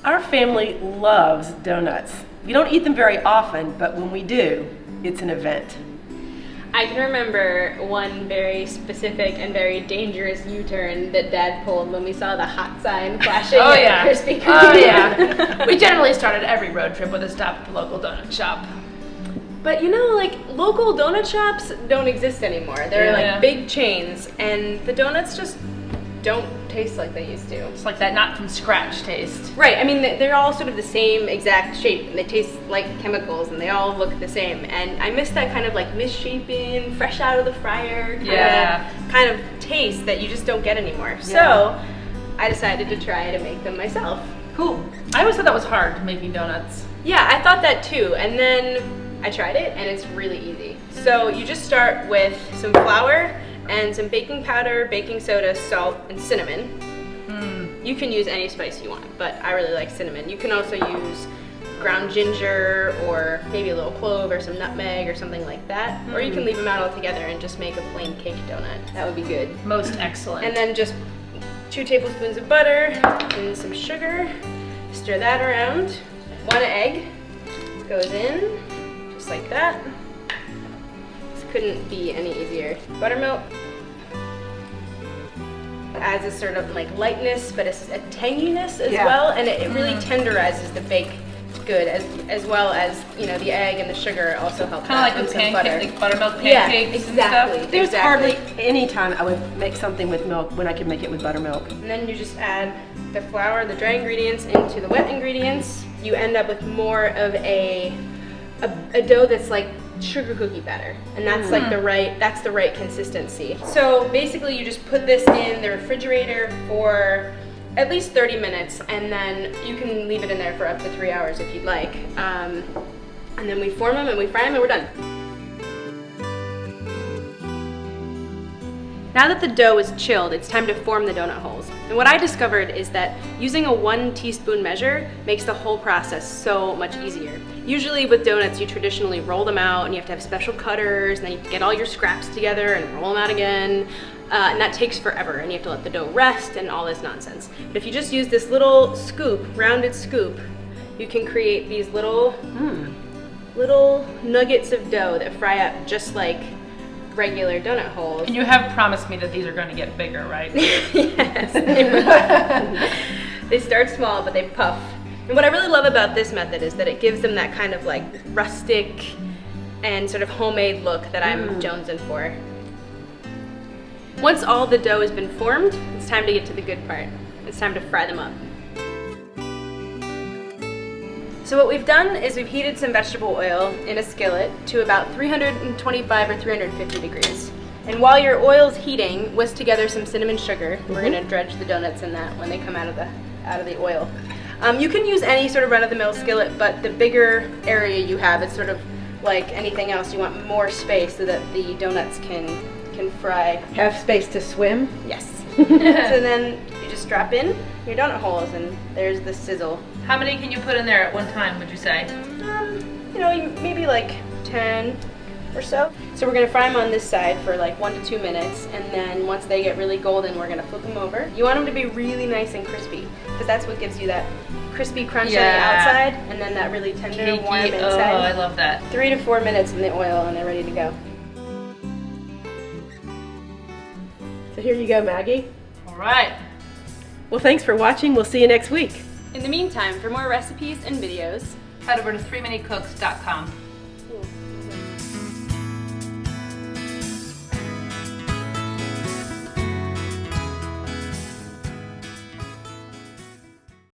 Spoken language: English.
Our family loves donuts. We don't eat them very often, but when we do, it's an event. I can remember one very specific and very dangerous U-turn that Dad pulled when we saw the hot sign flashing at Krispy Kreme. Oh yeah. We generally started every road trip with a stop at the local donut shop. But you know, like, local donut shops don't exist anymore. They're like big chains, and the donuts just don't taste like they used to. It's like that not from scratch taste. Right, I mean, they're all sort of the same exact shape, and they taste like chemicals, and they all look the same. And I miss that kind of like misshapen, fresh out of the fryer kind of taste that you just don't get anymore. Yeah. So I decided to try to make them myself. Cool. I always thought that was hard, making donuts. Yeah, I thought that too, and then I tried it, and it's really easy. So you just start with some flour and some baking powder, baking soda, salt, and cinnamon. You can use any spice you want, but I really like cinnamon. You can also use ground ginger or maybe a little clove or some nutmeg or something like that. Or you can leave them out all together and just make a plain cake donut. That would be good. Most excellent. And then just 2 tablespoons of butter and some sugar. Stir that around. 1 egg goes in, just like that. This couldn't be any easier. Buttermilk adds a sort of like lightness, but a tanginess as well, and it really tenderizes the bake good, as well as, you know, the egg and the sugar also help. Kind of like the pancake, like buttermilk pancakes and stuff. There's hardly any time I would make something with milk when I could make it with buttermilk. And then you just add the flour, the dry ingredients into the wet ingredients. You end up with more of a dough that's like sugar cookie batter, and that's like the right consistency. So basically you just put this in the refrigerator for at least 30 minutes, and then you can leave it in there for up to 3 hours if you'd like. And then we form them and we fry them and we're done. Now that the dough is chilled, it's time to form the donut holes. And what I discovered is that using a 1 teaspoon measure makes the whole process so much easier. Usually with donuts, you traditionally roll them out and you have to have special cutters, and then you get all your scraps together and roll them out again. And that takes forever, and you have to let the dough rest and all this nonsense. But if you just use this little scoop, rounded scoop, you can create these little nuggets of dough that fry up just like regular donut holes. And you have promised me that these are going to get bigger, right? Yes. They start small, but they puff. And what I really love about this method is that it gives them that kind of like rustic and sort of homemade look that I'm jonesing for. Once all the dough has been formed, it's time to get to the good part. It's time to fry them up. So what we've done is we've heated some vegetable oil in a skillet to about 325 or 350 degrees. And while your oil's heating, whisk together some cinnamon sugar. We're gonna dredge the donuts in that when they come out of the oil. You can use any sort of run-of-the-mill skillet, but the bigger area you have, it's sort of like anything else. You want more space so that the donuts can fry. Have space to swim? Yes. So then you just drop in your donut holes, and there's the sizzle. How many can you put in there at one time, would you say? You know, maybe like 10 or so. So we're gonna fry them on this side for like 1 to 2 minutes, and then once they get really golden, we're gonna flip them over. You want them to be really nice and crispy, because that's what gives you that crispy crunch on the outside, and then that really tender, warm inside. Oh, I love that. 3 to 4 minutes in the oil, and they're ready to go. So here you go, Maggie. All right. Well, thanks for watching. We'll see you next week. In the meantime, for more recipes and videos, Head over to 3minuteCooks.com.